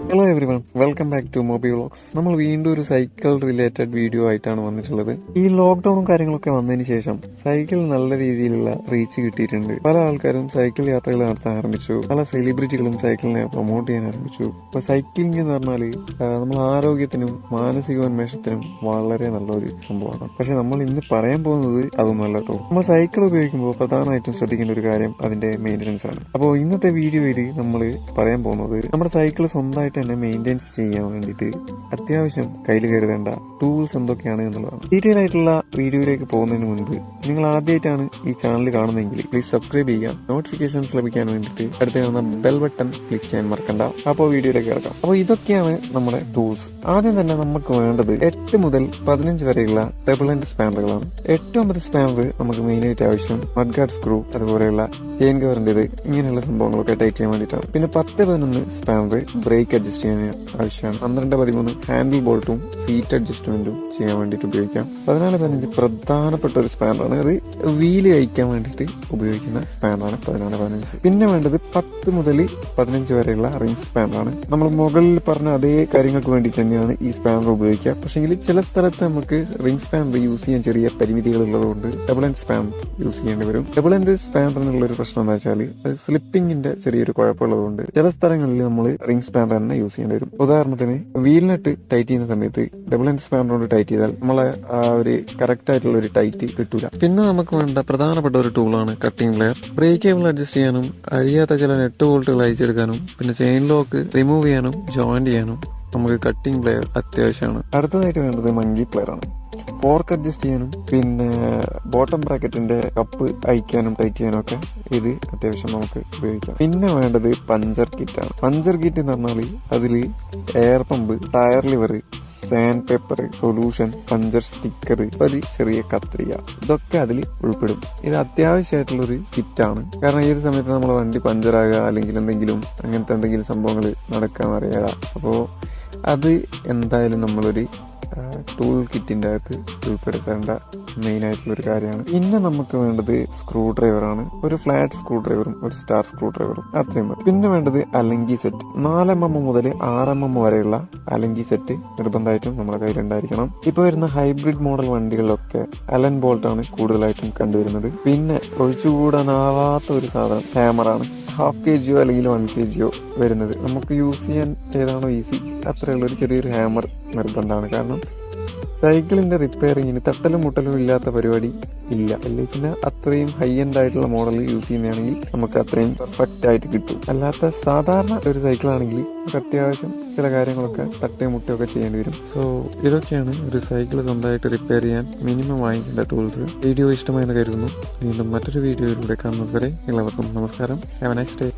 Hello everyone, welcome back to mobile vlogs. നമ്മൾ വീണ്ടും ഒരു സൈക്കിൾ റിലേറ്റഡ് വീഡിയോ ആയിട്ടാണ് വന്നിട്ടുള്ളത്. ഈ ലോക്ക്ഡൌണും കാര്യങ്ങളൊക്കെ വന്നതിന് ശേഷം സൈക്കിൾ നല്ല രീതിയിലുള്ള റീച്ച് കിട്ടിയിട്ടുണ്ട്. പല ആൾക്കാരും സൈക്കിൾ യാത്രകൾ നടത്താൻ ആരംഭിച്ചു. പല സെലിബ്രിറ്റികളും സൈക്കിളിനെ പ്രൊമോട്ട് ചെയ്യാൻ ആരംഭിച്ചു. ഇപ്പൊ സൈക്ലിംഗ് എന്ന് പറഞ്ഞാൽ നമ്മൾ ആരോഗ്യത്തിനും മാനസികോന്മേഷത്തിനും വളരെ നല്ലൊരു സംഭവമാണ്. പക്ഷെ നമ്മൾ ഇന്ന് പറയാൻ പോകുന്നത് അതൊന്നുമല്ല കേട്ടോ. നമ്മൾ സൈക്കിൾ ഉപയോഗിക്കുമ്പോൾ പ്രധാനമായിട്ടും ശ്രദ്ധിക്കേണ്ട ഒരു കാര്യം അതിന്റെ മെയിൻ്റനൻസ് ആണ്. അപ്പോൾ ഇന്നത്തെ വീഡിയോയിൽ നമ്മൾ പറയാൻ പോകുന്നത് നമ്മുടെ സൈക്കിൾ സ്വന്തമായിട്ട് തന്നെ മെയിൻറ്റെയിൻസ് ചെയ്യാൻ വേണ്ടിയിട്ട് അത്യാവശ്യം കയ്യിൽ കരുതേണ്ട ടൂൾസ് എന്തൊക്കെയാണ് എന്നുള്ളതാണ്. ഡീറ്റെയിൽ ആയിട്ടുള്ള വീഡിയോയിലേക്ക് പോകുന്നതിന് മുൻപ് നിങ്ങൾ ആദ്യമായിട്ടാണ് ഈ ചാനൽ കാണുന്നതെങ്കിൽ പ്ലീസ് സബ്സ്ക്രൈബ് ചെയ്യുക. നോട്ടിഫിക്കേഷൻസ് ലഭിക്കാൻ വേണ്ടിയിട്ട് അടുത്ത് കാണുന്ന ബെൽ ബട്ടൺ ക്ലിക്ക് ചെയ്യാൻ മറക്കണ്ട. അപ്പോൾ വീഡിയോയിലേക്ക് കിടക്കാം. അപ്പോൾ ഇതൊക്കെയാണ് നമ്മുടെ ടൂൾസ്. ആദ്യം തന്നെ നമുക്ക് വേണ്ടത് 8 മുതൽ 15 വരെയുള്ള ഡബിൾ എൻഡ് സ്പാനറുകളാണ്. 8 സ്പാനർ നമുക്ക് മെയിനായിട്ട് ആവശ്യം മഡ്ഗാർഡ് സ്ക്രൂ, അതുപോലെയുള്ള ചെയിൻ കവറിൻ്റെത്, ഇങ്ങനെയുള്ള സംഭവങ്ങളൊക്കെ ടൈറ്റ് ചെയ്യാൻ വേണ്ടിയിട്ടാണ്. പിന്നെ 10-11 സ്പാനർ ബ്രേക്ക് അഡ്ജസ്റ്റ് ചെയ്യാൻ ആവശ്യമാണ്. 12-13 ഹാൻഡിൽ ബോൾട്ടും സീറ്റ് അഡ്ജസ്റ്റ്മെന്റും ചെയ്യാൻ വേണ്ടിയിട്ട് ഉപയോഗിക്കാം. 14-15 പ്രധാനപ്പെട്ട ഒരു സ്പാനറാണ്. അത് വീല് കഴിക്കാൻ വേണ്ടിയിട്ട് ഉപയോഗിക്കുന്ന സ്പാനറാണ് 14-15. പിന്നെ വേണ്ടത് 10 മുതൽ 15 വരെയുള്ള റിംഗ് സ്പാനറാണ്. നമ്മൾ മുകളിൽ പറഞ്ഞ അതേ കാര്യങ്ങൾക്ക് വേണ്ടിയിട്ട് തന്നെയാണ് ഈ സ്പാനർ ഉപയോഗിക്കുക. പക്ഷെങ്കിൽ ചില സ്ഥലത്ത് നമുക്ക് റിംഗ് സ്പാനർ യൂസ് ചെയ്യാൻ ചെറിയ പരിമിതികൾ ഉള്ളതുകൊണ്ട് ഡബിൾ എൻഡ് സ്പാനർ യൂസ് ചെയ്യേണ്ടി വരും. ഡബിൾ എൻഡ് സ്പാനറിനുള്ള ഒരു പ്രശ്നം എന്താ വെച്ചാൽ അത് സ്ലിപ്പിങ്ങിന്റെ ചെറിയൊരു കുഴപ്പമുള്ളതുകൊണ്ട് ചില സ്ഥലങ്ങളിൽ നമ്മൾ റിംഗ് സ്പാനർ തന്നെ യൂസ് ചെയ്യേണ്ടി വരും. ഉദാഹരണത്തിന് വീലിനട്ട് ടൈറ്റ് ചെയ്യുന്ന സമയത്ത് ഡബിൾ എൻഡ് സ്പാനറോട് ടൈറ്റ് ചെയ്താൽ നമ്മളെ ഒരു കറക്റ്റ് ആയിട്ടുള്ള ഒരു ടൈറ്റ് കിട്ടൂല. പിന്നെ നമുക്ക് വേണ്ട പ്രധാനപ്പെട്ട ഒരു ടൂളാണ് cutting plier. Brake cable adjust ചെയ്യാനും അഴിയാത്ത ചില നെറ്റ് ബോൾട്ടുകൾ അയച്ചെടുക്കാനും പിന്നെ ചെയിൻ ലോക്ക് റിമൂവ് ചെയ്യാനും ജോയിന്റ് ചെയ്യാനും നമുക്ക് കട്ടിംഗ് പ്ലെയർ അത്യാവശ്യമാണ്. അടുത്തതായിട്ട് വേണ്ടത് മങ്കി പ്ലെയർ ആണ്. ഫോർക്ക് അഡ്ജസ്റ്റ് ചെയ്യാനും പിന്നെ ബോട്ടം ബ്രാക്കറ്റിന്റെ കപ്പ് അയക്കാനും ടൈറ്റ് ചെയ്യാനും ഒക്കെ ഇത് അത്യാവശ്യം നമുക്ക് ഉപയോഗിക്കാം. പിന്നെ വേണ്ടത് പഞ്ചർ കിറ്റ് ആണ്. പഞ്ചർ കിറ്റ് എന്ന് പറഞ്ഞാൽ അതിൽ air pump, tyre lever, sandpaper solution, puncture sticker, ഒരു ചെറിയ കത്രിക, ഇതൊക്കെ അതിൽ ഉൾപ്പെടും. ഇത് അത്യാവശ്യമായിട്ടുള്ളൊരു കിറ്റാണ്. കാരണം ഏത് സമയത്ത് നമ്മളെ വണ്ടി പഞ്ചറാകുക അല്ലെങ്കിൽ അങ്ങനത്തെ എന്തെങ്കിലും സംഭവങ്ങൾ നടക്കാൻ അറിയാം. അപ്പോൾ അത് എന്തായാലും നമ്മളൊരു ടൂൾ കിറ്റിൻ്റെ അകത്ത് ഉൾപ്പെടുത്തേണ്ട മെയിൻ ആയിട്ടുള്ളൊരു കാര്യമാണ്. പിന്നെ നമുക്ക് വേണ്ടത് സ്ക്രൂ ഡ്രൈവറാണ്. ഒരു ഫ്ലാറ്റ് സ്ക്രൂ ഡ്രൈവറും ഒരു സ്റ്റാർ സ്ക്രൂ ഡ്രൈവറും, അത്രയും മതി. പിന്നെ വേണ്ടത് അലങ്കി സെറ്റ്. 4mm മുതൽ 6mm വരെയുള്ള അലങ്കി സെറ്റ് നിർബന്ധമായിട്ടും നമ്മുടെ കയ്യിലുണ്ടായിരിക്കണം. ഇപ്പോൾ വരുന്ന ഹൈബ്രിഡ് മോഡൽ വണ്ടികളിലൊക്കെ അലൻ ബോൾട്ടാണ് കൂടുതലായിട്ടും കണ്ടുവരുന്നത്. പിന്നെ ഒഴിച്ചുകൂടാനാവാത്ത ഒരു സാധനം ഹാമറാണ്. 1/2 kg അല്ലെങ്കിൽ 1 kg വരുന്നത്. നമുക്ക് യൂസ് ചെയ്യാൻ ഏതാണോ ഈസി അത്രയുള്ള ഒരു ചെറിയൊരു ഹാമർ നിർബന്ധമാണ്. കാരണം സൈക്കിളിന്റെ റിപ്പയറിങ്ങിന് തട്ടലും മുട്ടലും ഇല്ലാത്ത പരിപാടി ഇല്ല. അല്ലെങ്കിൽ പിന്നെ അത്രയും ഹൈ എൻഡ് ആയിട്ടുള്ള മോഡൽ യൂസ് ചെയ്യുന്നതാണെങ്കിൽ നമുക്ക് അത്രയും പെർഫെക്റ്റ് ആയിട്ട് കിട്ടും. അല്ലാത്ത സാധാരണ ഒരു സൈക്കിളാണെങ്കിൽ നമുക്ക് അത്യാവശ്യം ചില കാര്യങ്ങളൊക്കെ തട്ടയും മുട്ടയൊക്കെ ചെയ്യേണ്ടി വരും. സോ ഇതൊക്കെയാണ് ഒരു സൈക്കിൾ സ്വന്തമായിട്ട് റിപ്പയർ ചെയ്യാൻ മിനിമം വാങ്ങിക്കേണ്ട ടൂൾസ്. വീഡിയോ ഇഷ്ടമായെന്ന് കരുതുന്നു. വീണ്ടും മറ്റൊരു വീഡിയോയിലൂടെ കാണുന്നത് വരെ എല്ലാവർക്കും നമസ്കാരം. Have A nice day.